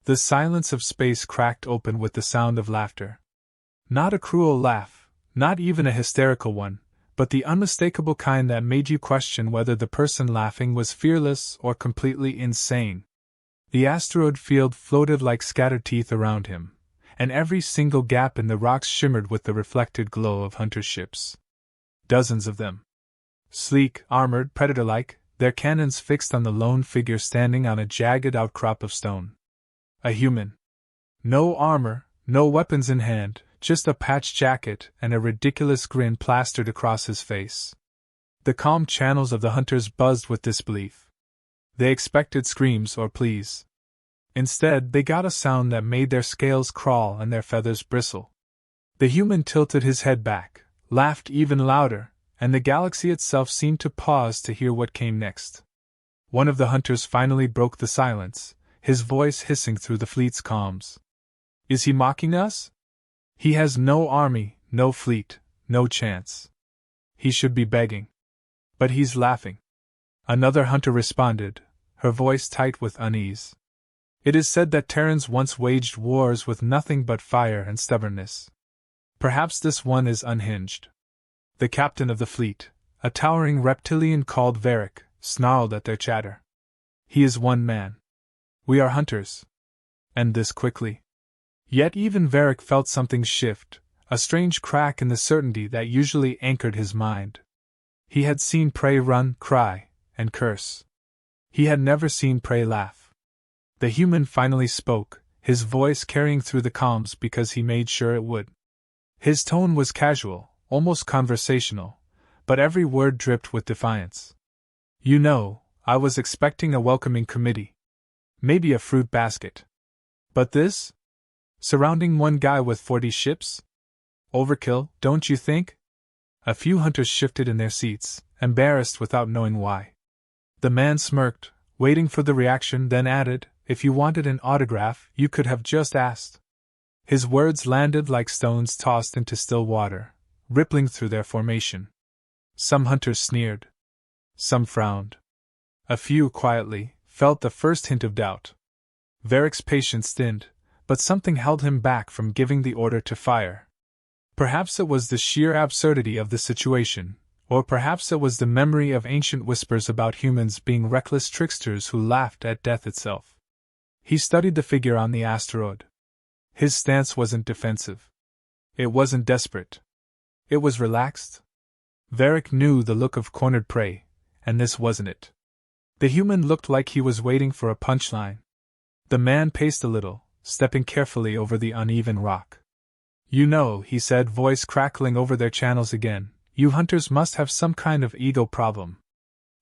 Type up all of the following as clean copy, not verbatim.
The silence of space cracked open with the sound of laughter. Not a cruel laugh, not even a hysterical one, but the unmistakable kind that made you question whether the person laughing was fearless or completely insane. The asteroid field floated like scattered teeth around him, and every single gap in the rocks shimmered with the reflected glow of hunters' ships. Dozens of them. Sleek, armored, predator-like, their cannons fixed on the lone figure standing on a jagged outcrop of stone. A human. No armor, no weapons in hand, just a patched jacket and a ridiculous grin plastered across his face. The calm channels of the hunters buzzed with disbelief. They expected screams or pleas. Instead, they got a sound that made their scales crawl and their feathers bristle. The human tilted his head back, laughed even louder, and the galaxy itself seemed to pause to hear what came next. One of the hunters finally broke the silence, his voice hissing through the fleet's calms. "Is he mocking us? He has no army, no fleet, no chance. He should be begging. But he's laughing." Another hunter responded, her voice tight with unease. "It is said that Terrans once waged wars with nothing but fire and stubbornness. Perhaps this one is unhinged." The captain of the fleet, a towering reptilian called Varric, snarled at their chatter. "He is one man. We are hunters." And this quickly. Yet even Varric felt something shift, a strange crack in the certainty that usually anchored his mind. He had seen prey run, cry, and curse. He had never seen prey laugh. The human finally spoke, his voice carrying through the calms because he made sure it would. His tone was casual, almost conversational, but every word dripped with defiance. "You know, I was expecting a welcoming committee. Maybe a fruit basket. But this? Surrounding one guy with 40 ships? Overkill, don't you think?" A few hunters shifted in their seats, embarrassed without knowing why. The man smirked, waiting for the reaction, then added, "If you wanted an autograph, you could have just asked." His words landed like stones tossed into still water, rippling through their formation. Some hunters sneered. Some frowned. A few, quietly, felt the first hint of doubt. Varric's patience thinned, but something held him back from giving the order to fire. Perhaps it was the sheer absurdity of the situation, or perhaps it was the memory of ancient whispers about humans being reckless tricksters who laughed at death itself. He studied the figure on the asteroid. His stance wasn't defensive. It wasn't desperate. It was relaxed. Varric knew the look of cornered prey, and this wasn't it. The human looked like he was waiting for a punchline. The man paced a little, stepping carefully over the uneven rock. "You know," he said, voice crackling over their channels again, "you hunters must have some kind of ego problem.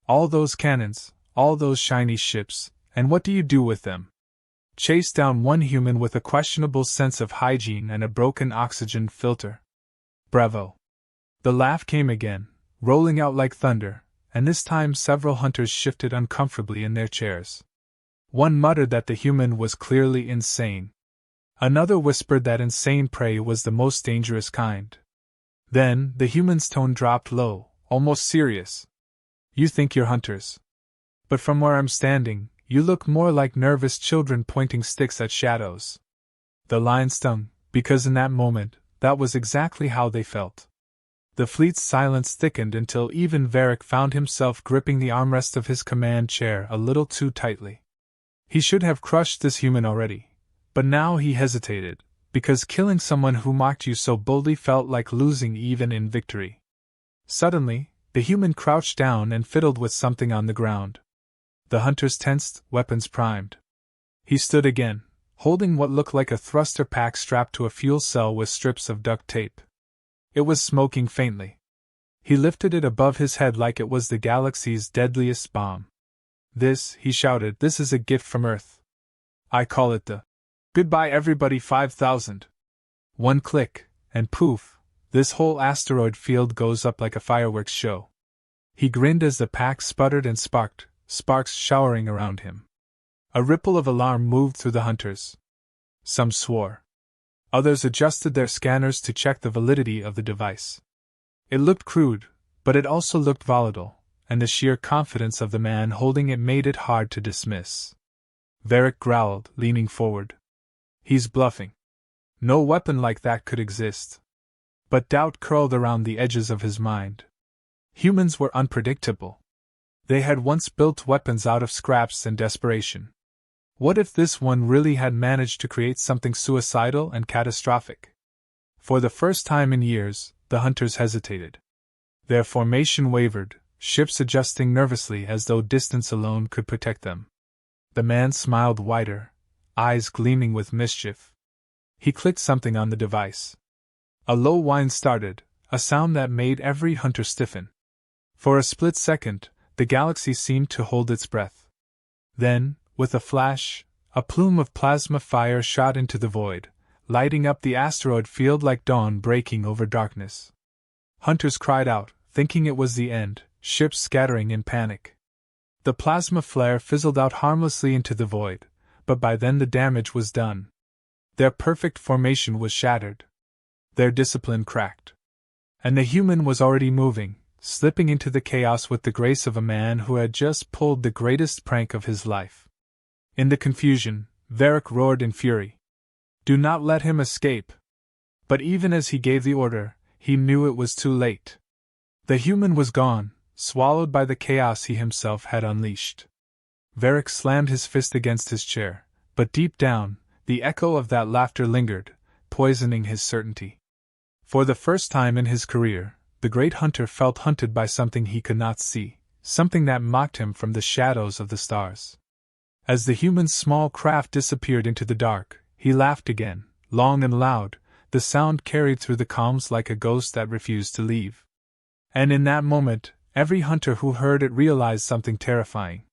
All those cannons, all those shiny ships, and what do you do with them? Chase down one human with a questionable sense of hygiene and a broken oxygen filter. Bravo." The laugh came again, rolling out like thunder, and this time several hunters shifted uncomfortably in their chairs. One muttered that the human was clearly insane. Another whispered that insane prey was the most dangerous kind. Then, the human's tone dropped low, almost serious. "You think you're hunters. But from where I'm standing, you look more like nervous children pointing sticks at shadows." The line stung, because in that moment, that was exactly how they felt. The fleet's silence thickened until even Varric found himself gripping the armrest of his command chair a little too tightly. He should have crushed this human already, but now he hesitated, because killing someone who mocked you so boldly felt like losing even in victory. Suddenly, the human crouched down and fiddled with something on the ground. The hunters tensed, weapons primed. He stood again, holding what looked like a thruster pack strapped to a fuel cell with strips of duct tape. It was smoking faintly. He lifted it above his head like it was the galaxy's deadliest bomb. "This," he shouted, "this is a gift from Earth. I call it the Goodbye Everybody 5000. One click, and poof, this whole asteroid field goes up like a fireworks show." He grinned as the pack sputtered and sparked, sparks showering around him. A ripple of alarm moved through the hunters. Some swore. Others adjusted their scanners to check the validity of the device. It looked crude, but it also looked volatile, and the sheer confidence of the man holding it made it hard to dismiss. Varric growled, leaning forward. He's bluffing. No weapon like that could exist. But doubt curled around the edges of his mind. Humans were unpredictable. They had once built weapons out of scraps and desperation. What if this one really had managed to create something suicidal and catastrophic? For the first time in years, the hunters hesitated. Their formation wavered, ships adjusting nervously as though distance alone could protect them. The man smiled wider, eyes gleaming with mischief. He clicked something on the device. A low whine started, a sound that made every hunter stiffen. For a split second, the galaxy seemed to hold its breath. Then, with a flash, a plume of plasma fire shot into the void, lighting up the asteroid field like dawn breaking over darkness. Hunters cried out, thinking it was the end, ships scattering in panic. The plasma flare fizzled out harmlessly into the void, but by then the damage was done. Their perfect formation was shattered. Their discipline cracked. And the human was already moving, slipping into the chaos with the grace of a man who had just pulled the greatest prank of his life. In the confusion, Varric roared in fury. Do not let him escape! But even as he gave the order, he knew it was too late. The human was gone, swallowed by the chaos he himself had unleashed. Varric slammed his fist against his chair, but deep down, the echo of that laughter lingered, poisoning his certainty. For the first time in his career, the great hunter felt hunted by something he could not see, something that mocked him from the shadows of the stars. As the human's small craft disappeared into the dark, he laughed again, long and loud, the sound carried through the calms like a ghost that refused to leave. And in that moment, every hunter who heard it realized something terrifying.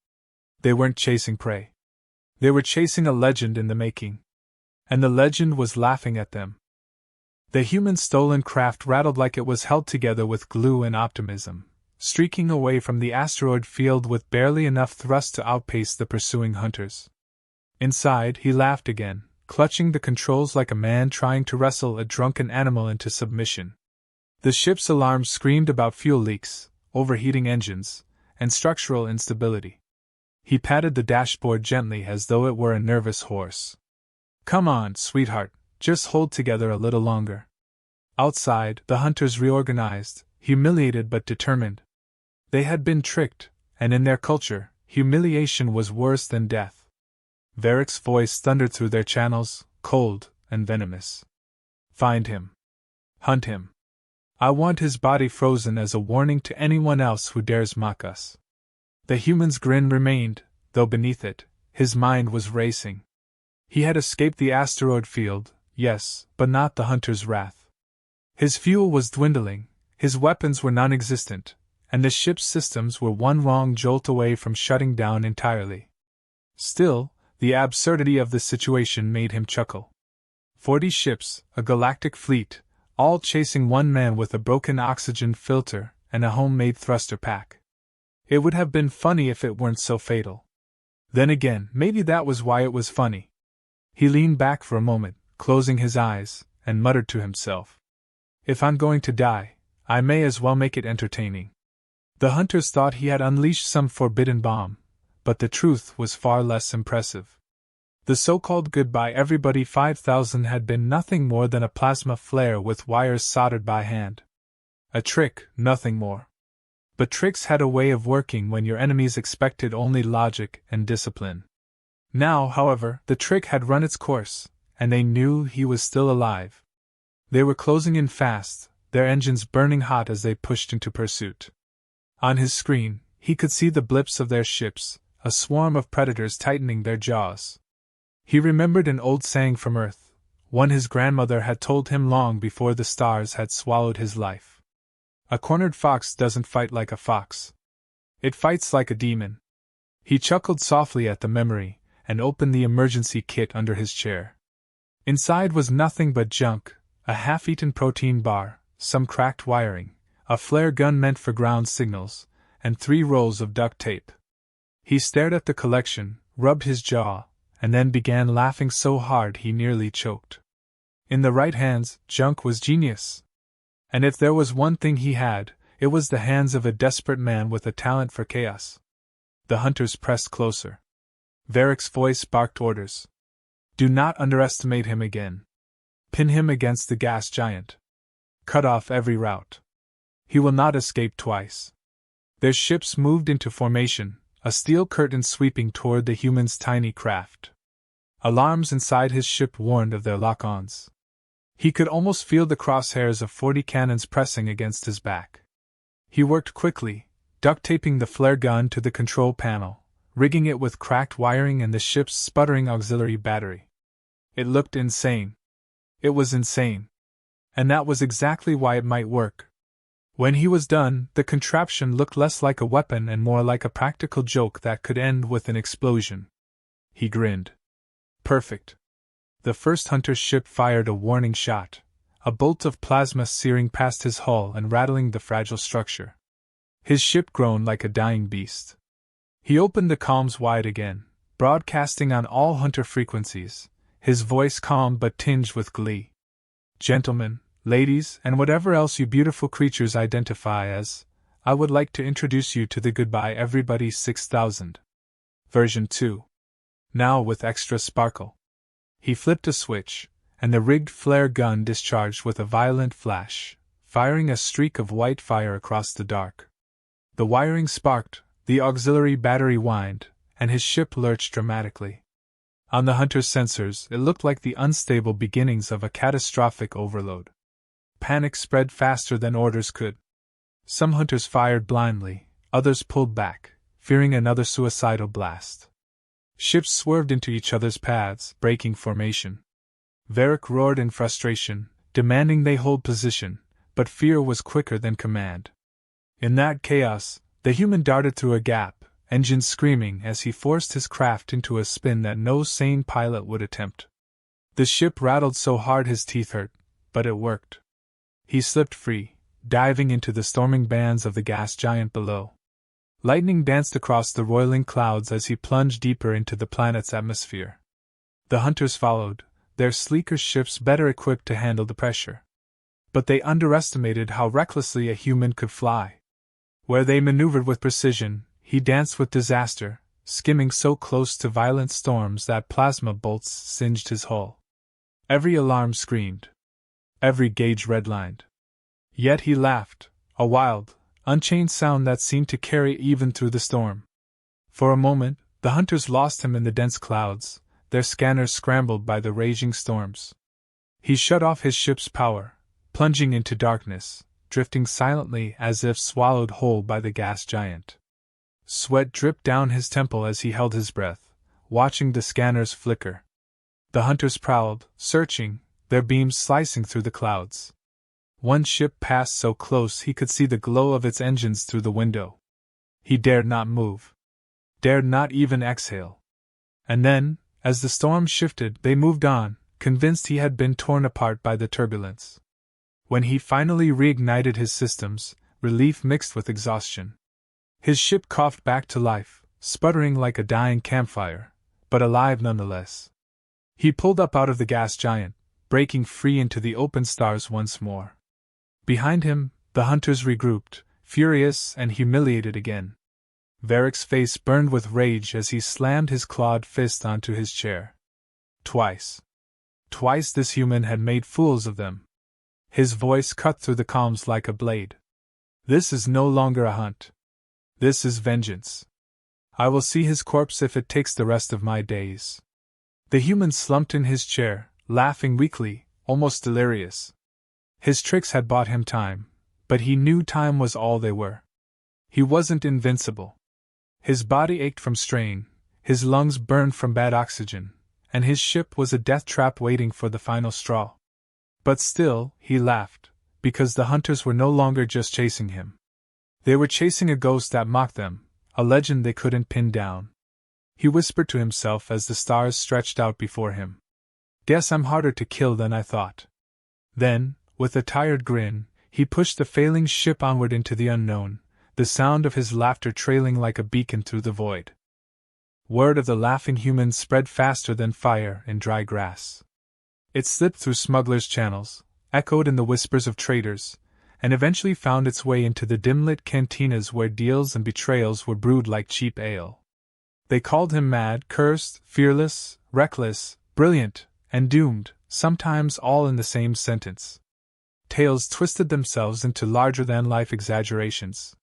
They weren't chasing prey. They were chasing a legend in the making. And the legend was laughing at them. The human's stolen craft rattled like it was held together with glue and optimism, streaking away from the asteroid field with barely enough thrust to outpace the pursuing hunters. Inside, he laughed again, clutching the controls like a man trying to wrestle a drunken animal into submission. The ship's alarms screamed about fuel leaks, overheating engines, and structural instability. He patted the dashboard gently as though it were a nervous horse. Come on, sweetheart, just hold together a little longer. Outside, the hunters reorganized, humiliated but determined. They had been tricked, and in their culture, humiliation was worse than death. Varric's voice thundered through their channels, cold and venomous. Find him. Hunt him. I want his body frozen as a warning to anyone else who dares mock us. The human's grin remained, though beneath it, his mind was racing. He had escaped the asteroid field, yes, but not the hunter's wrath. His fuel was dwindling, his weapons were non-existent, and the ship's systems were one wrong jolt away from shutting down entirely. Still, the absurdity of the situation made him chuckle. 40 ships, a galactic fleet, all chasing one man with a broken oxygen filter and a homemade thruster pack. It would have been funny if it weren't so fatal. Then again, maybe that was why it was funny. He leaned back for a moment, closing his eyes, and muttered to himself. If I'm going to die, I may as well make it entertaining. The hunters thought he had unleashed some forbidden bomb, but the truth was far less impressive. The so-called Goodbye Everybody 5000 had been nothing more than a plasma flare with wires soldered by hand. A trick, nothing more. But tricks had a way of working when your enemies expected only logic and discipline. Now, however, the trick had run its course, and they knew he was still alive. They were closing in fast, their engines burning hot as they pushed into pursuit. On his screen, he could see the blips of their ships, a swarm of predators tightening their jaws. He remembered an old saying from Earth, one his grandmother had told him long before the stars had swallowed his life. A cornered fox doesn't fight like a fox. It fights like a demon. He chuckled softly at the memory, and opened the emergency kit under his chair. Inside was nothing but junk, a half-eaten protein bar, some cracked wiring, a flare gun meant for ground signals, and 3 rolls of duct tape. He stared at the collection, rubbed his jaw, and then began laughing so hard he nearly choked. In the right hands, junk was genius. And if there was one thing he had, it was the hands of a desperate man with a talent for chaos. The hunters pressed closer. Varric's voice barked orders. Do not underestimate him again. Pin him against the gas giant. Cut off every route. He will not escape twice. Their ships moved into formation, a steel curtain sweeping toward the human's tiny craft. Alarms inside his ship warned of their lock-ons. He could almost feel the crosshairs of 40 cannons pressing against his back. He worked quickly, duct-taping the flare gun to the control panel, rigging it with cracked wiring and the ship's sputtering auxiliary battery. It looked insane. It was insane. And that was exactly why it might work. When he was done, the contraption looked less like a weapon and more like a practical joke that could end with an explosion. He grinned. Perfect. The first hunter's ship fired a warning shot, a bolt of plasma searing past his hull and rattling the fragile structure. His ship groaned like a dying beast. He opened the comms wide again, broadcasting on all hunter frequencies, his voice calm but tinged with glee. Gentlemen, ladies, and whatever else you beautiful creatures identify as, I would like to introduce you to the Goodbye Everybody 6000. Version 2. Now with extra sparkle. He flipped a switch, and the rigged flare gun discharged with a violent flash, firing a streak of white fire across the dark. The wiring sparked, the auxiliary battery whined, and his ship lurched dramatically. On the hunter's sensors, it looked like the unstable beginnings of a catastrophic overload. Panic spread faster than orders could. Some hunters fired blindly, others pulled back, fearing another suicidal blast. Ships swerved into each other's paths, breaking formation. Varric roared in frustration, demanding they hold position, but fear was quicker than command. In that chaos, the human darted through a gap, engines screaming as he forced his craft into a spin that no sane pilot would attempt. The ship rattled so hard his teeth hurt, but it worked. He slipped free, diving into the storming bands of the gas giant below. Lightning danced across the roiling clouds as he plunged deeper into the planet's atmosphere. The hunters followed, their sleeker ships better equipped to handle the pressure. But they underestimated how recklessly a human could fly. Where they maneuvered with precision, he danced with disaster, skimming so close to violent storms that plasma bolts singed his hull. Every alarm screamed. Every gauge redlined. Yet he laughed, a wild, unchained sound that seemed to carry even through the storm. For a moment, the hunters lost him in the dense clouds, their scanners scrambled by the raging storms. He shut off his ship's power, plunging into darkness, drifting silently as if swallowed whole by the gas giant. Sweat dripped down his temple as he held his breath, watching the scanners flicker. The hunters prowled, searching, their beams slicing through the clouds. One ship passed so close he could see the glow of its engines through the window. He dared not move. Dared not even exhale. And then, as the storm shifted, they moved on, convinced he had been torn apart by the turbulence. When he finally reignited his systems, relief mixed with exhaustion. His ship coughed back to life, sputtering like a dying campfire, but alive nonetheless. He pulled up out of the gas giant, breaking free into the open stars once more. Behind him, the hunters regrouped, furious and humiliated again. Varric's face burned with rage as he slammed his clawed fist onto his chair. Twice this human had made fools of them. His voice cut through the calms like a blade. This is no longer a hunt. This is vengeance. I will see his corpse if it takes the rest of my days. The human slumped in his chair, laughing weakly, almost delirious. His tricks had bought him time, but he knew time was all they were. He wasn't invincible. His body ached from strain, his lungs burned from bad oxygen, and his ship was a death trap waiting for the final straw. But still, he laughed, because the hunters were no longer just chasing him. They were chasing a ghost that mocked them, a legend they couldn't pin down. He whispered to himself as the stars stretched out before him. Guess I'm harder to kill than I thought. Then, with a tired grin, he pushed the failing ship onward into the unknown, the sound of his laughter trailing like a beacon through the void. Word of the laughing human spread faster than fire in dry grass. It slipped through smugglers' channels, echoed in the whispers of traders, and eventually found its way into the dim-lit cantinas where deals and betrayals were brewed like cheap ale. They called him mad, cursed, fearless, reckless, brilliant, and doomed, sometimes all in the same sentence. Tales twisted themselves into larger-than-life exaggerations.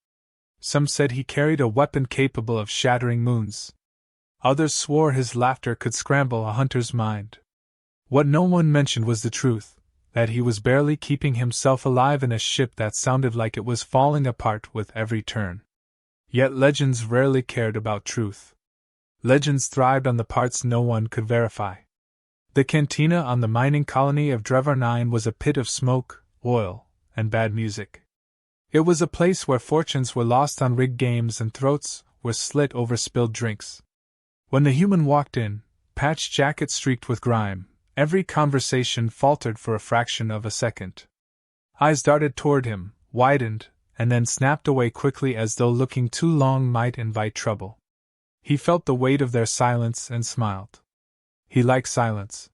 Some said he carried a weapon capable of shattering moons. Others swore his laughter could scramble a hunter's mind. What no one mentioned was the truth, that he was barely keeping himself alive in a ship that sounded like it was falling apart with every turn. Yet legends rarely cared about truth. Legends thrived on the parts no one could verify. The cantina on the mining colony of Drevar was a pit of smoke, oil, and bad music. It was a place where fortunes were lost on rigged games and throats were slit over spilled drinks. When the human walked in, patched jacket streaked with grime, every conversation faltered for a fraction of a second. Eyes darted toward him, widened, and then snapped away quickly as though looking too long might invite trouble. He felt the weight of their silence and smiled. He liked silence.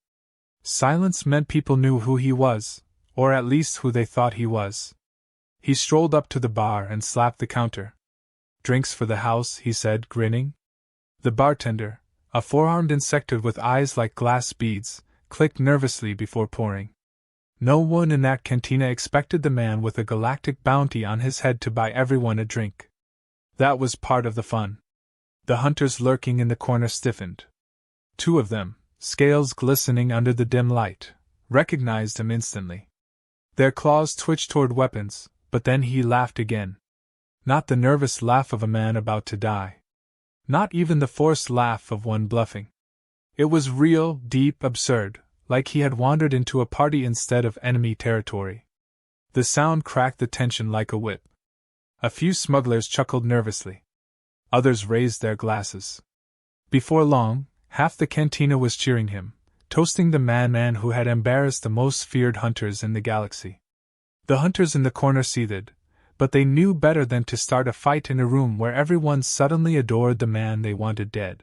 Silence meant people knew who he was, or at least who they thought he was. He strolled up to the bar and slapped the counter. "Drinks for the house," he said, grinning. The bartender, a four-armed insectoid with eyes like glass beads, clicked nervously before pouring. No one in that cantina expected the man with a galactic bounty on his head to buy everyone a drink. That was part of the fun. The hunters lurking in the corner stiffened. Two of them, scales glistening under the dim light, recognized him instantly. Their claws twitched toward weapons, but then he laughed again. Not the nervous laugh of a man about to die. Not even the forced laugh of one bluffing. It was real, deep, absurd, like he had wandered into a party instead of enemy territory. The sound cracked the tension like a whip. A few smugglers chuckled nervously. Others raised their glasses. Before long, half the cantina was cheering him, toasting the man who had embarrassed the most feared hunters in the galaxy. The hunters in the corner seethed, but they knew better than to start a fight in a room where everyone suddenly adored the man they wanted dead.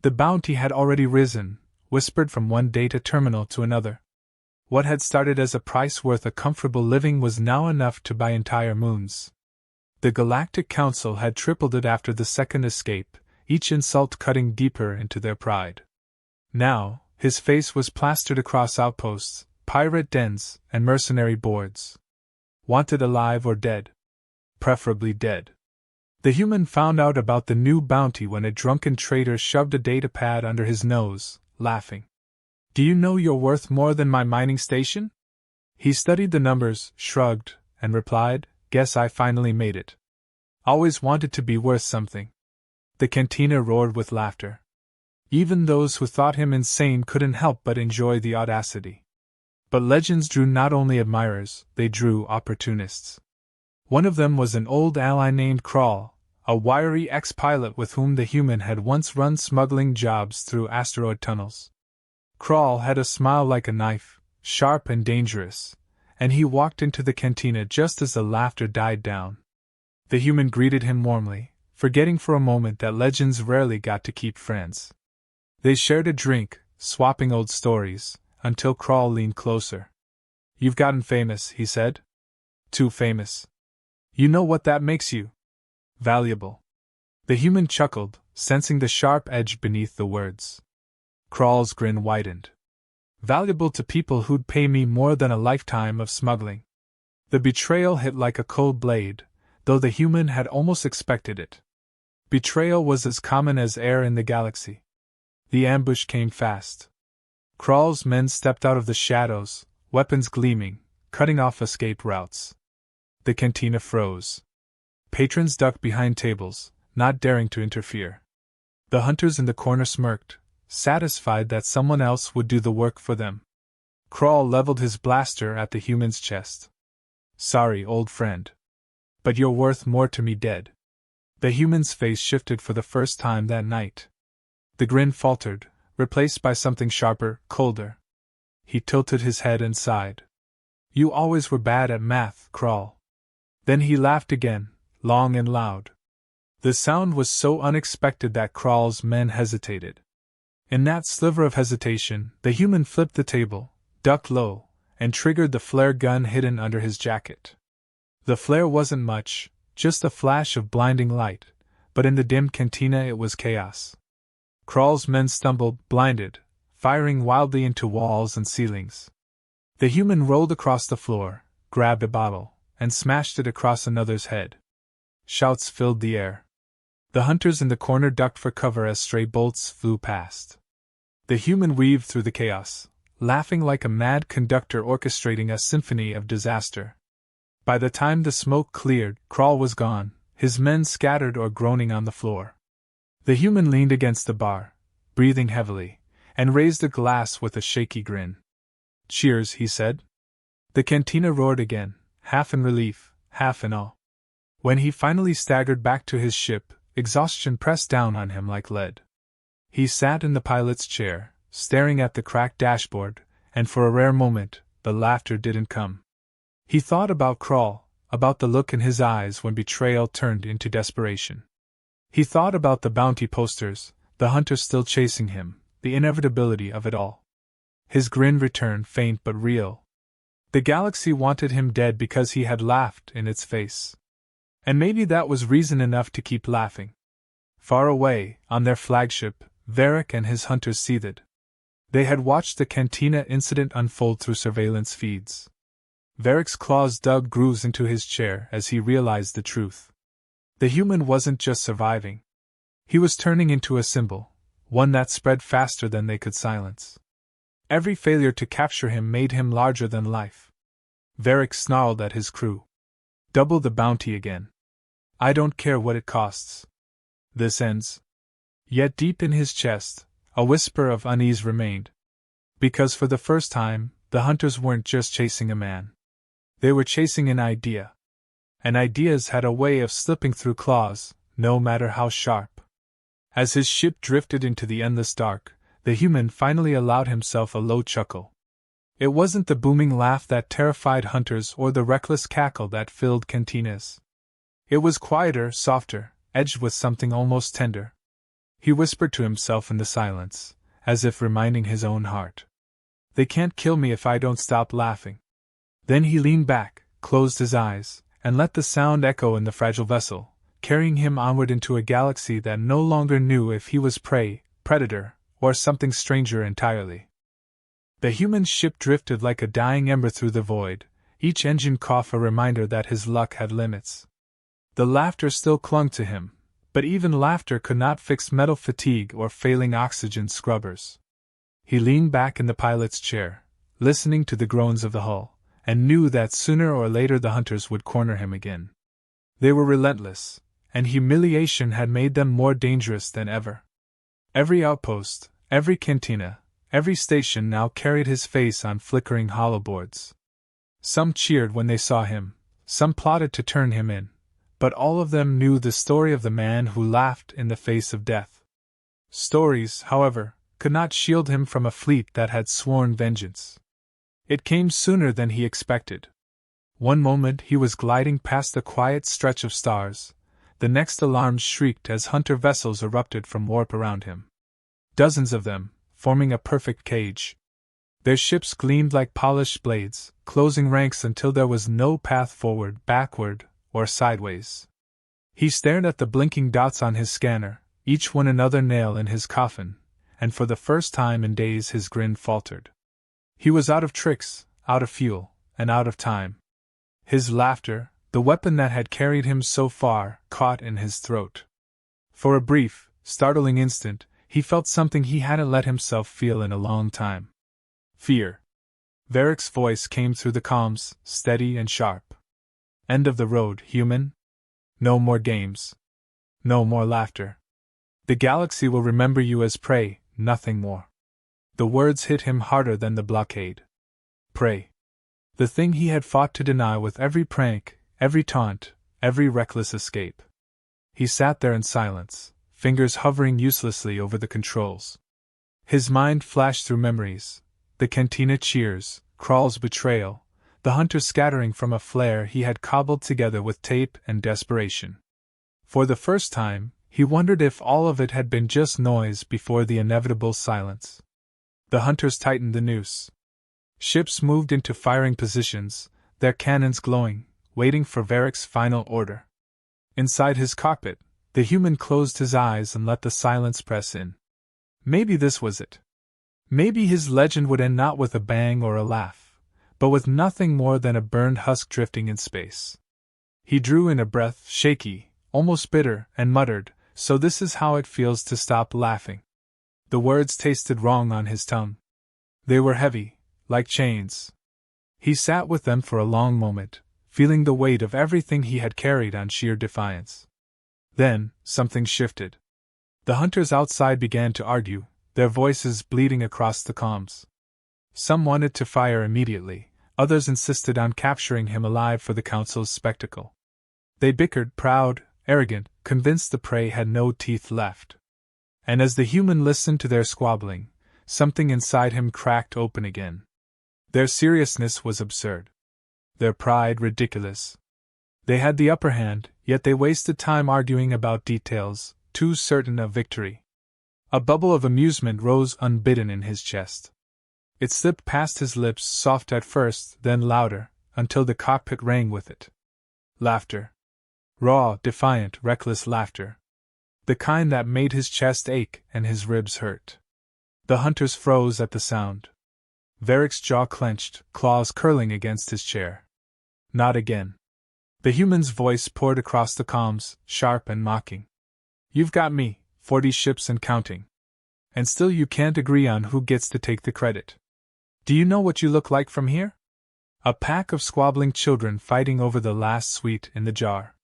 The bounty had already risen, whispered from one data terminal to another. What had started as a price worth a comfortable living was now enough to buy entire moons. The Galactic Council had tripled it after the second escape, each insult cutting deeper into their pride. Now, his face was plastered across outposts, pirate dens, and mercenary boards. Wanted alive or dead. Preferably dead. The human found out about the new bounty when a drunken traitor shoved a data pad under his nose, laughing. "Do you know you're worth more than my mining station?" He studied the numbers, shrugged, and replied, "Guess I finally made it. Always wanted to be worth something." The cantina roared with laughter. Even those who thought him insane couldn't help but enjoy the audacity. But legends drew not only admirers, they drew opportunists. One of them was an old ally named Kral, a wiry ex-pilot with whom the human had once run smuggling jobs through asteroid tunnels. Kral had a smile like a knife, sharp and dangerous, and he walked into the cantina just as the laughter died down. The human greeted him warmly, forgetting for a moment that legends rarely got to keep friends. They shared a drink, swapping old stories, until Kral leaned closer. "You've gotten famous," he said. "Too famous. You know what that makes you? Valuable." The human chuckled, sensing the sharp edge beneath the words. Kral's grin widened. "Valuable to people who'd pay me more than a lifetime of smuggling." The betrayal hit like a cold blade, though the human had almost expected it. Betrayal was as common as air in the galaxy. The ambush came fast. Kral's men stepped out of the shadows, weapons gleaming, cutting off escape routes. The cantina froze. Patrons ducked behind tables, not daring to interfere. The hunters in the corner smirked, satisfied that someone else would do the work for them. Kral leveled his blaster at the human's chest. "Sorry, old friend. But you're worth more to me dead." The human's face shifted for the first time that night. The grin faltered, replaced by something sharper, colder. He tilted his head and sighed. "You always were bad at math, Kral." Then he laughed again, long and loud. The sound was so unexpected that Kral's men hesitated. In that sliver of hesitation, the human flipped the table, ducked low, and triggered the flare gun hidden under his jacket. The flare wasn't much, just a flash of blinding light, but in the dim cantina it was chaos. Krawl's men stumbled, blinded, firing wildly into walls and ceilings. The human rolled across the floor, grabbed a bottle, and smashed it across another's head. Shouts filled the air. The hunters in the corner ducked for cover as stray bolts flew past. The human weaved through the chaos, laughing like a mad conductor orchestrating a symphony of disaster. By the time the smoke cleared, Krawl was gone, his men scattered or groaning on the floor. The human leaned against the bar, breathing heavily, and raised a glass with a shaky grin. "Cheers," he said. The cantina roared again, half in relief, half in awe. When he finally staggered back to his ship, exhaustion pressed down on him like lead. He sat in the pilot's chair, staring at the cracked dashboard, and for a rare moment, the laughter didn't come. He thought about Krawl, about the look in his eyes when betrayal turned into desperation. He thought about the bounty posters, the hunters still chasing him, the inevitability of it all. His grin returned, faint but real. The galaxy wanted him dead because he had laughed in its face. And maybe that was reason enough to keep laughing. Far away, on their flagship, Varric and his hunters seethed. They had watched the cantina incident unfold through surveillance feeds. Varric's claws dug grooves into his chair as he realized the truth. The human wasn't just surviving. He was turning into a symbol, one that spread faster than they could silence. Every failure to capture him made him larger than life. Varric snarled at his crew. "Double the bounty again. I don't care what it costs. This ends." Yet deep in his chest, a whisper of unease remained. Because for the first time, the hunters weren't just chasing a man. They were chasing an idea. And ideas had a way of slipping through claws, no matter how sharp. As his ship drifted into the endless dark, the human finally allowed himself a low chuckle. It wasn't the booming laugh that terrified hunters or the reckless cackle that filled cantinas. It was quieter, softer, edged with something almost tender. He whispered to himself in the silence, as if reminding his own heart. "They can't kill me if I don't stop laughing." Then he leaned back, closed his eyes, and let the sound echo in the fragile vessel, carrying him onward into a galaxy that no longer knew if he was prey, predator, or something stranger entirely. The human ship drifted like a dying ember through the void, each engine cough a reminder that his luck had limits. The laughter still clung to him, but even laughter could not fix metal fatigue or failing oxygen scrubbers. He leaned back in the pilot's chair, listening to the groans of the hull, and knew that sooner or later the hunters would corner him again. They were relentless, and humiliation had made them more dangerous than ever. Every outpost, every cantina, every station now carried his face on flickering hollow boards. Some cheered when they saw him, some plotted to turn him in, but all of them knew the story of the man who laughed in the face of death. Stories, however, could not shield him from a fleet that had sworn vengeance. It came sooner than he expected. One moment he was gliding past a quiet stretch of stars, the next alarms shrieked as hunter vessels erupted from warp around him. Dozens of them, forming a perfect cage. Their ships gleamed like polished blades, closing ranks until there was no path forward, backward, or sideways. He stared at the blinking dots on his scanner, each one another nail in his coffin, and for the first time in days his grin faltered. He was out of tricks, out of fuel, and out of time. His laughter, the weapon that had carried him so far, caught in his throat. For a brief, startling instant, he felt something he hadn't let himself feel in a long time. Fear. Varric's voice came through the comms, steady and sharp. "End of the road, human. No more games. No more laughter. The galaxy will remember you as prey, nothing more." The words hit him harder than the blockade. Prey. The thing he had fought to deny with every prank, every taunt, every reckless escape. He sat there in silence, fingers hovering uselessly over the controls. His mind flashed through memories: the cantina cheers, Krawl's betrayal, the hunter scattering from a flare he had cobbled together with tape and desperation. For the first time, he wondered if all of it had been just noise before the inevitable silence. The hunters tightened the noose. Ships moved into firing positions, their cannons glowing, waiting for Varric's final order. Inside his cockpit, the human closed his eyes and let the silence press in. Maybe this was it. Maybe his legend would end not with a bang or a laugh, but with nothing more than a burned husk drifting in space. He drew in a breath, shaky, almost bitter, and muttered, "So this is how it feels to stop laughing." The words tasted wrong on his tongue. They were heavy, like chains. He sat with them for a long moment, feeling the weight of everything he had carried on sheer defiance. Then, something shifted. The hunters outside began to argue, their voices bleeding across the calms. Some wanted to fire immediately, others insisted on capturing him alive for the council's spectacle. They bickered, proud, arrogant, convinced the prey had no teeth left. And as the human listened to their squabbling, something inside him cracked open again. Their seriousness was absurd. Their pride ridiculous. They had the upper hand, yet they wasted time arguing about details, too certain of victory. A bubble of amusement rose unbidden in his chest. It slipped past his lips, soft at first, then louder, until the cockpit rang with it. Laughter. Raw, defiant, reckless laughter. The kind that made his chest ache and his ribs hurt. The hunters froze at the sound. Varick's jaw clenched, claws curling against his chair. Not again. The human's voice poured across the calms, sharp and mocking. "You've got me, 40 ships and counting. And still you can't agree on who gets to take the credit. Do you know what you look like from here? A pack of squabbling children fighting over the last sweet in the jar."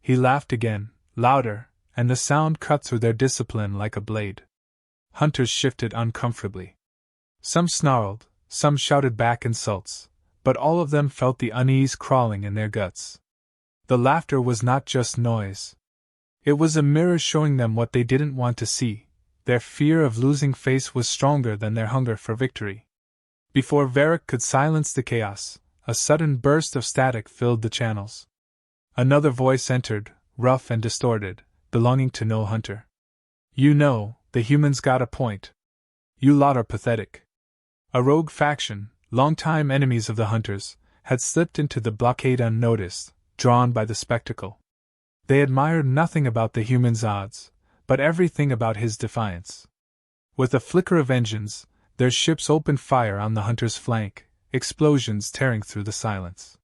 He laughed again, louder, and the sound cut through their discipline like a blade. Hunters shifted uncomfortably. Some snarled, some shouted back insults, but all of them felt the unease crawling in their guts. The laughter was not just noise. It was a mirror showing them what they didn't want to see. Their fear of losing face was stronger than their hunger for victory. Before Varick could silence the chaos, a sudden burst of static filled the channels. Another voice entered, rough and distorted, belonging to no hunter. "You know, the humans got a point. You lot are pathetic." A rogue faction, longtime enemies of the hunters, had slipped into the blockade unnoticed, drawn by the spectacle. They admired nothing about the human's odds, but everything about his defiance. With a flicker of engines, their ships opened fire on the hunter's flank, explosions tearing through the silence.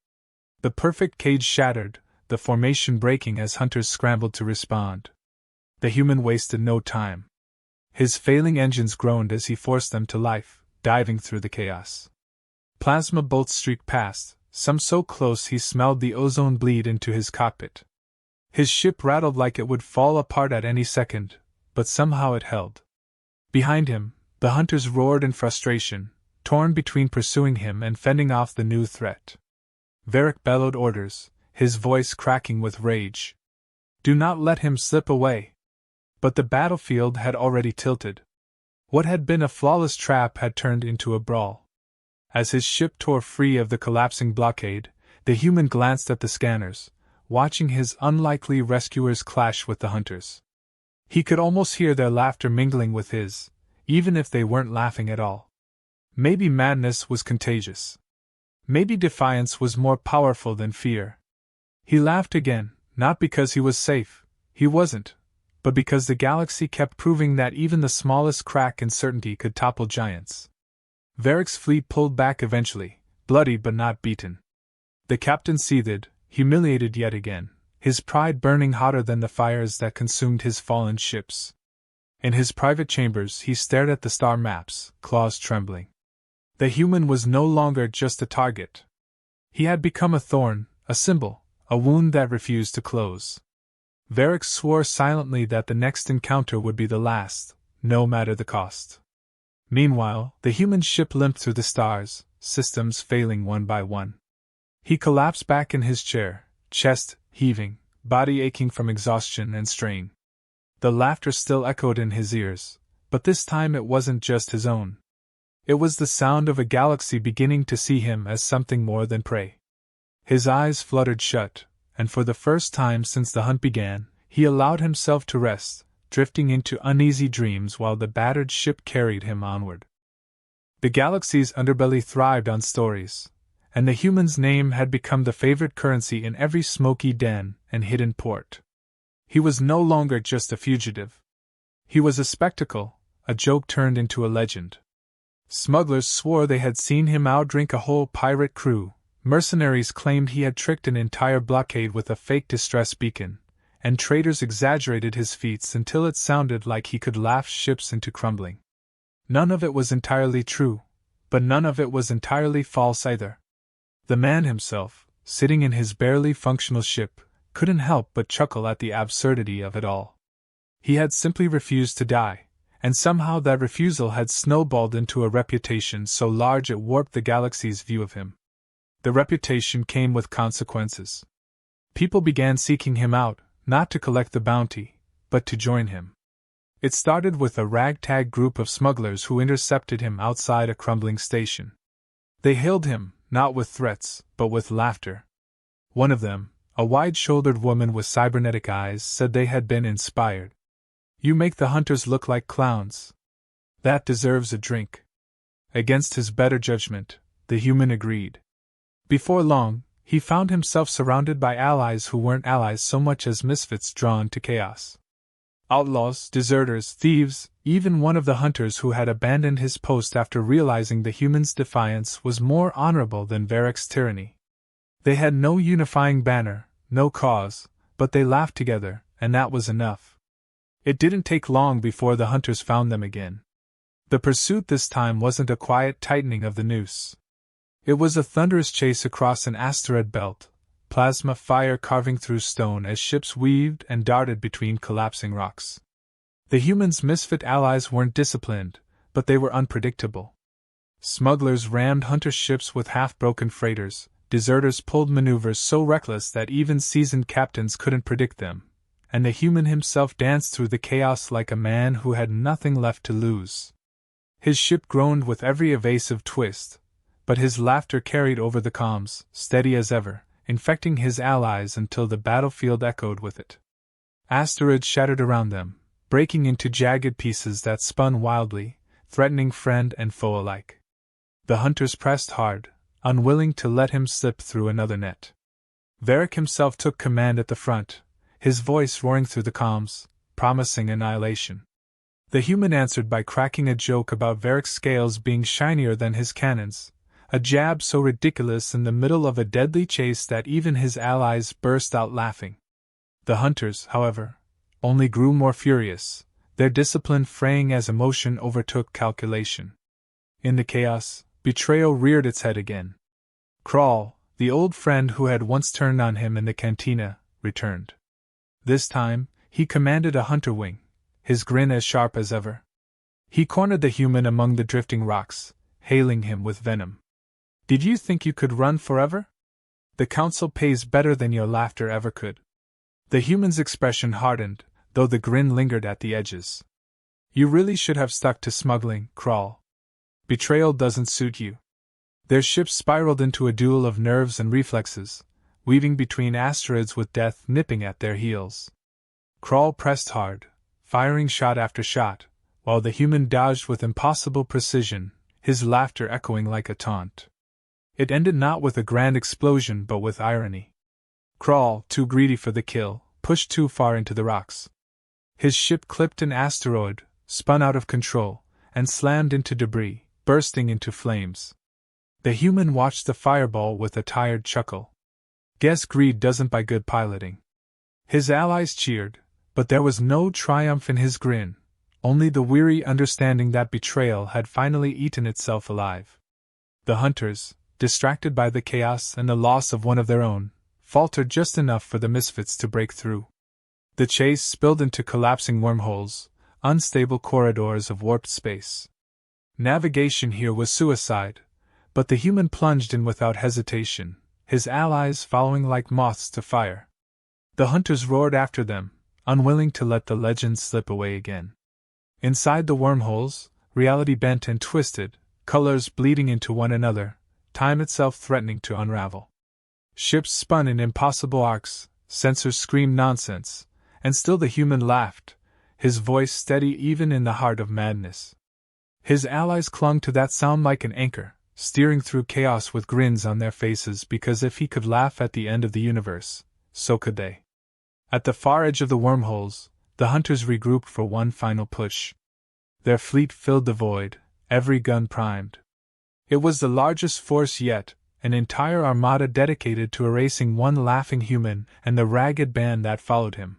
The perfect cage shattered, the formation breaking as hunters scrambled to respond. The human wasted no time. His failing engines groaned as he forced them to life, diving through the chaos. Plasma bolts streaked past, some so close he smelled the ozone bleed into his cockpit. His ship rattled like it would fall apart at any second, but somehow it held. Behind him, the hunters roared in frustration, torn between pursuing him and fending off the new threat. Varick bellowed orders, his voice cracking with rage. "Do not let him slip away." But the battlefield had already tilted. What had been a flawless trap had turned into a brawl. As his ship tore free of the collapsing blockade, the human glanced at the scanners, watching his unlikely rescuers clash with the hunters. He could almost hear their laughter mingling with his, even if they weren't laughing at all. Maybe madness was contagious. Maybe defiance was more powerful than fear. He laughed again, not because he was safe, he wasn't, but because the galaxy kept proving that even the smallest crack in certainty could topple giants. Varick's fleet pulled back eventually, bloody but not beaten. The captain seethed, humiliated yet again, his pride burning hotter than the fires that consumed his fallen ships. In his private chambers he stared at the star maps, claws trembling. The human was no longer just a target. He had become a thorn, a symbol, a wound that refused to close. Varick swore silently that the next encounter would be the last, no matter the cost. Meanwhile, the human ship limped through the stars, systems failing one by one. He collapsed back in his chair, chest heaving, body aching from exhaustion and strain. The laughter still echoed in his ears, but this time it wasn't just his own. It was the sound of a galaxy beginning to see him as something more than prey. His eyes fluttered shut, and for the first time since the hunt began, he allowed himself to rest, drifting into uneasy dreams while the battered ship carried him onward. The galaxy's underbelly thrived on stories, and the human's name had become the favorite currency in every smoky den and hidden port. He was no longer just a fugitive. He was a spectacle, a joke turned into a legend. Smugglers swore they had seen him outdrink a whole pirate crew, mercenaries claimed he had tricked an entire blockade with a fake distress beacon, and traders exaggerated his feats until it sounded like he could laugh ships into crumbling. None of it was entirely true, but none of it was entirely false either. The man himself, sitting in his barely functional ship, couldn't help but chuckle at the absurdity of it all. He had simply refused to die, and somehow that refusal had snowballed into a reputation so large it warped the galaxy's view of him. The reputation came with consequences. People began seeking him out, not to collect the bounty, but to join him. It started with a ragtag group of smugglers who intercepted him outside a crumbling station. They hailed him, not with threats, but with laughter. One of them, a wide-shouldered woman with cybernetic eyes, said they had been inspired. "You make the hunters look like clowns. That deserves a drink." Against his better judgment, the human agreed. Before long, he found himself surrounded by allies who weren't allies so much as misfits drawn to chaos. Outlaws, deserters, thieves, even one of the hunters who had abandoned his post after realizing the human's defiance was more honorable than Varric's tyranny. They had no unifying banner, no cause, but they laughed together, and that was enough. It didn't take long before the hunters found them again. The pursuit this time wasn't a quiet tightening of the noose. It was a thunderous chase across an asteroid belt, plasma fire carving through stone as ships weaved and darted between collapsing rocks. The humans' misfit allies weren't disciplined, but they were unpredictable. Smugglers rammed hunter ships with half-broken freighters, deserters pulled maneuvers so reckless that even seasoned captains couldn't predict them, and the human himself danced through the chaos like a man who had nothing left to lose. His ship groaned with every evasive twist, but his laughter carried over the calms, steady as ever, infecting his allies until the battlefield echoed with it. Asteroids shattered around them, breaking into jagged pieces that spun wildly, threatening friend and foe alike. The hunters pressed hard, unwilling to let him slip through another net. Varric himself took command at the front, his voice roaring through the calms, promising annihilation. The human answered by cracking a joke about Varric's scales being shinier than his cannons, a jab so ridiculous in the middle of a deadly chase that even his allies burst out laughing. The hunters, however, only grew more furious, their discipline fraying as emotion overtook calculation. In the chaos, betrayal reared its head again. Crawl, the old friend who had once turned on him in the cantina, returned. This time, he commanded a hunter wing, his grin as sharp as ever. He cornered the human among the drifting rocks, hailing him with venom. "Did you think you could run forever? The council pays better than your laughter ever could." The human's expression hardened, though the grin lingered at the edges. "You really should have stuck to smuggling, Crawl. Betrayal doesn't suit you." Their ship spiraled into a duel of nerves and reflexes, weaving between asteroids with death nipping at their heels. Crawl pressed hard, firing shot after shot, while the human dodged with impossible precision, his laughter echoing like a taunt. It ended not with a grand explosion but with irony. Crawl, too greedy for the kill, pushed too far into the rocks. His ship clipped an asteroid, spun out of control, and slammed into debris, bursting into flames. The human watched the fireball with a tired chuckle. Guess greed doesn't buy good piloting. His allies cheered, but there was no triumph in his grin, only the weary understanding that betrayal had finally eaten itself alive. The hunters, distracted by the chaos and the loss of one of their own, faltered just enough for the misfits to break through. The chase spilled into collapsing wormholes, unstable corridors of warped space. Navigation here was suicide, but the human plunged in without hesitation, his allies following like moths to fire. The hunters roared after them, unwilling to let the legend slip away again. Inside the wormholes, reality bent and twisted, colors bleeding into one another, time itself threatening to unravel. Ships spun in impossible arcs, sensors screamed nonsense, and still the human laughed, his voice steady even in the heart of madness. His allies clung to that sound like an anchor, steering through chaos with grins on their faces because if he could laugh at the end of the universe, so could they. At the far edge of the wormholes, the hunters regrouped for one final push. Their fleet filled the void, every gun primed. It was the largest force yet, an entire armada dedicated to erasing one laughing human and the ragged band that followed him.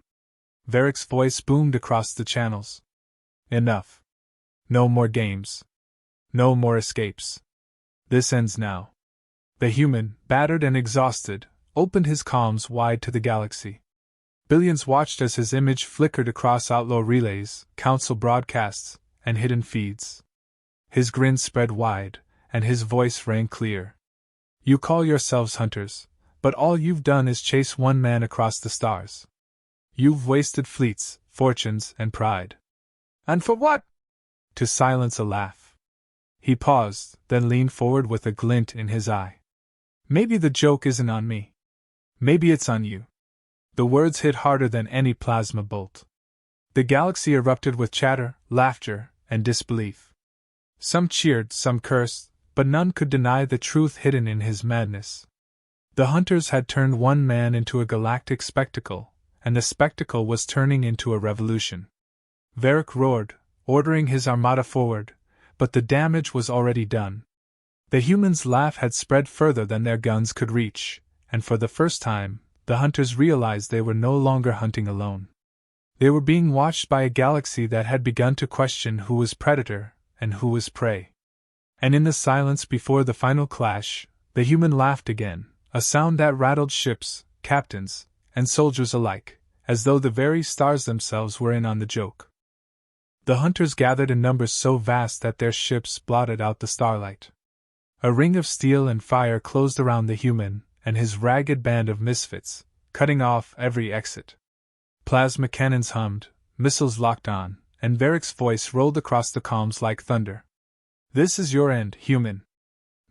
Varric's voice boomed across the channels. Enough. No more games. No more escapes. This ends now. The human, battered and exhausted, opened his palms wide to the galaxy. Billions watched as his image flickered across outlaw relays, council broadcasts, and hidden feeds. His grin spread wide, and his voice rang clear. You call yourselves hunters, but all you've done is chase one man across the stars. You've wasted fleets, fortunes, and pride. And for what? To silence a laugh. He paused, then leaned forward with a glint in his eye. Maybe the joke isn't on me. Maybe it's on you. The words hit harder than any plasma bolt. The galaxy erupted with chatter, laughter, and disbelief. Some cheered, some cursed, but none could deny the truth hidden in his madness. The hunters had turned one man into a galactic spectacle, and the spectacle was turning into a revolution. Varric roared, ordering his armada forward, but the damage was already done. The humans' laugh had spread further than their guns could reach, and for the first time, the hunters realized they were no longer hunting alone. They were being watched by a galaxy that had begun to question who was predator and who was prey. And in the silence before the final clash, the human laughed again, a sound that rattled ships, captains, and soldiers alike, as though the very stars themselves were in on the joke. The hunters gathered in numbers so vast that their ships blotted out the starlight. A ring of steel and fire closed around the human and his ragged band of misfits, cutting off every exit. Plasma cannons hummed, missiles locked on, and Varric's voice rolled across the calms like thunder. This is your end, human.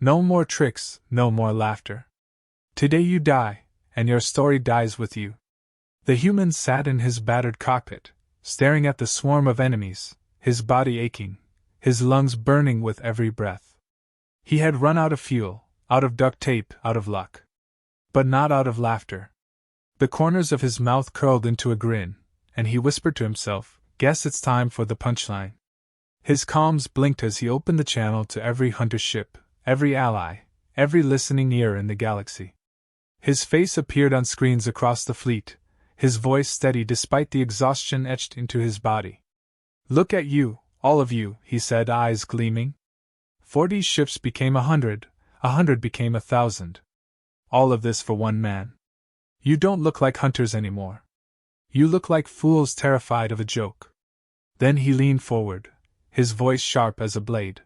No more tricks, no more laughter. Today you die, and your story dies with you. The human sat in his battered cockpit, staring at the swarm of enemies, his body aching, his lungs burning with every breath. He had run out of fuel, out of duct tape, out of luck. But not out of laughter. The corners of his mouth curled into a grin, and he whispered to himself, "Guess it's time for the punchline." His comms blinked as he opened the channel to every hunter ship, every ally, every listening ear in the galaxy. His face appeared on screens across the fleet, his voice steady despite the exhaustion etched into his body. "Look at you, all of you," he said, eyes gleaming. 40 ships became 100, 100 became 1,000. All of this for one man. You don't look like hunters anymore. You look like fools terrified of a joke. Then he leaned forward, his voice sharp as a blade.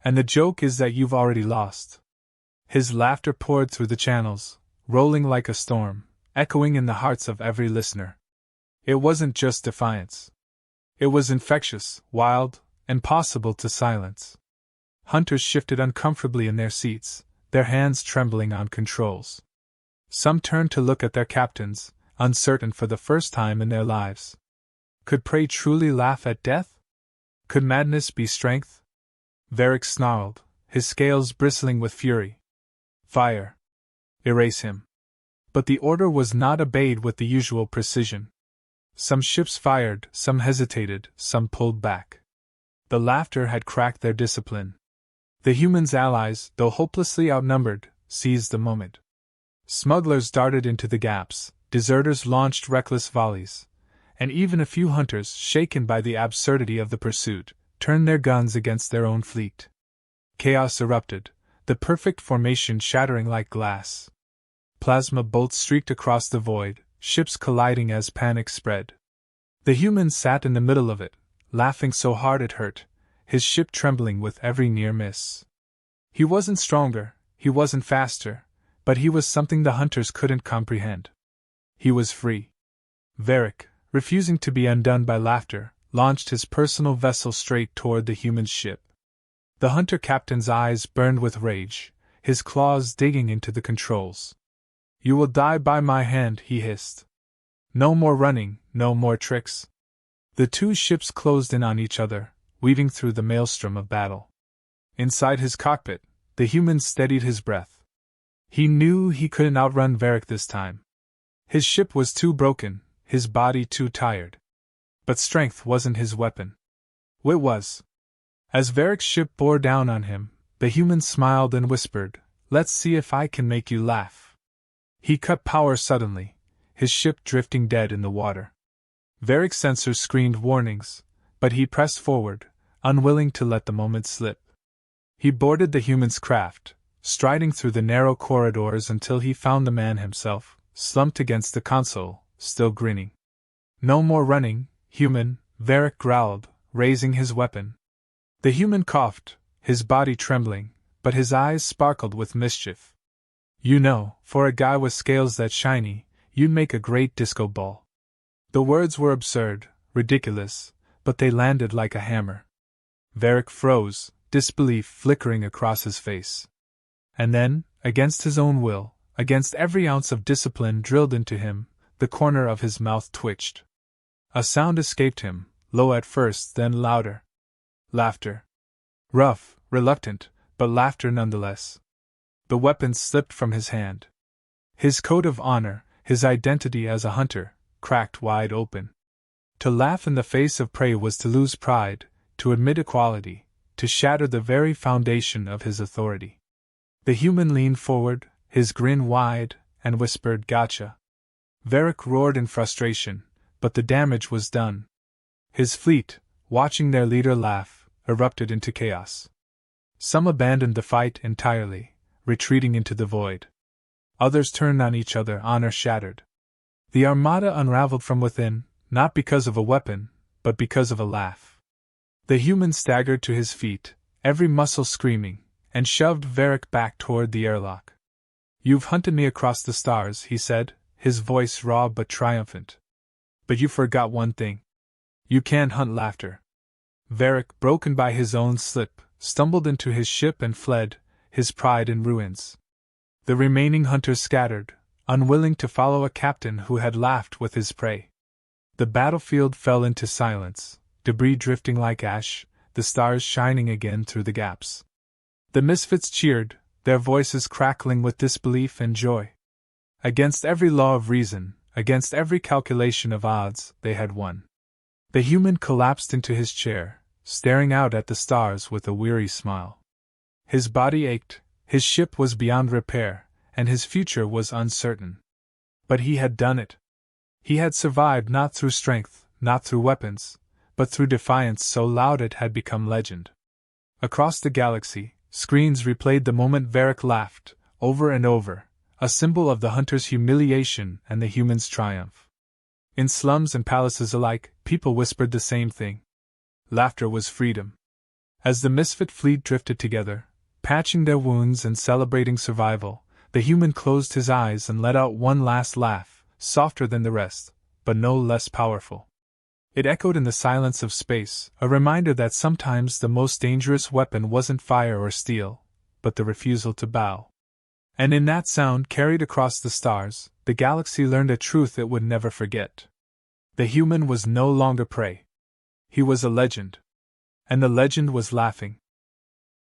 And the joke is that you've already lost. His laughter poured through the channels, rolling like a storm, echoing in the hearts of every listener. It wasn't just defiance. It was infectious, wild, impossible to silence. Hunters shifted uncomfortably in their seats, their hands trembling on controls. Some turned to look at their captains, uncertain for the first time in their lives. Could prey truly laugh at death? Could madness be strength? Varric snarled, his scales bristling with fury. Fire! Erase him! But the order was not obeyed with the usual precision. Some ships fired, some hesitated, some pulled back. The laughter had cracked their discipline. The humans' allies, though hopelessly outnumbered, seized the moment. Smugglers darted into the gaps, deserters launched reckless volleys, and even a few hunters, shaken by the absurdity of the pursuit, turned their guns against their own fleet. Chaos erupted, the perfect formation shattering like glass. Plasma bolts streaked across the void, ships colliding as panic spread. The human sat in the middle of it, laughing so hard it hurt, his ship trembling with every near miss. He wasn't stronger, he wasn't faster, but he was something the hunters couldn't comprehend. He was free. Varric, refusing to be undone by laughter, launched his personal vessel straight toward the human ship. The hunter captain's eyes burned with rage, his claws digging into the controls. "You will die by my hand," he hissed. "No more running, no more tricks." The two ships closed in on each other, weaving through the maelstrom of battle. Inside his cockpit, the human steadied his breath. He knew he couldn't outrun Varric this time. His ship was too broken, his body too tired. But strength wasn't his weapon. It was. As Varric's ship bore down on him, the human smiled and whispered, "Let's see if I can make you laugh." He cut power suddenly, his ship drifting dead in the water. Varric's sensors screened warnings, but he pressed forward, unwilling to let the moment slip. He boarded the human's craft, striding through the narrow corridors until he found the man himself, slumped against the console, still grinning. "No more running, human," Varric growled, raising his weapon. The human coughed, his body trembling, but his eyes sparkled with mischief. "You know, for a guy with scales that shiny, you'd make a great disco ball." The words were absurd, ridiculous, but they landed like a hammer. Varric froze, disbelief flickering across his face. And then, against his own will, against every ounce of discipline drilled into him, the corner of his mouth twitched. A sound escaped him, low at first, then louder. Laughter. Rough, reluctant, but laughter nonetheless. The weapon slipped from his hand. His code of honor, his identity as a hunter, cracked wide open. To laugh in the face of prey was to lose pride, to admit equality, to shatter the very foundation of his authority. The human leaned forward, his grin wide, and whispered, "Gotcha." Varric roared in frustration, but the damage was done. His fleet, watching their leader laugh, erupted into chaos. Some abandoned the fight entirely, retreating into the void. Others turned on each other, honor shattered. The armada unraveled from within, not because of a weapon, but because of a laugh. The human staggered to his feet, every muscle screaming, and shoved Varric back toward the airlock. "You've hunted me across the stars," he said, his voice raw but triumphant. "But you forgot one thing. You can't hunt laughter." Varric, broken by his own slip, stumbled into his ship and fled, his pride in ruins. The remaining hunters scattered, unwilling to follow a captain who had laughed with his prey. The battlefield fell into silence, debris drifting like ash, the stars shining again through the gaps. The misfits cheered, their voices crackling with disbelief and joy. Against every law of reason, against every calculation of odds, they had won. The human collapsed into his chair, staring out at the stars with a weary smile. His body ached, his ship was beyond repair, and his future was uncertain. But he had done it. He had survived not through strength, not through weapons, but through defiance so loud it had become legend. Across the galaxy, screens replayed the moment Varric laughed, over and over, a symbol of the hunter's humiliation and the human's triumph. In slums and palaces alike, people whispered the same thing. Laughter was freedom. As the misfit fleet drifted together, patching their wounds and celebrating survival, the human closed his eyes and let out one last laugh, softer than the rest, but no less powerful. It echoed in the silence of space, a reminder that sometimes the most dangerous weapon wasn't fire or steel, but the refusal to bow. And in that sound carried across the stars, the galaxy learned a truth it would never forget. The human was no longer prey. He was a legend. And the legend was laughing.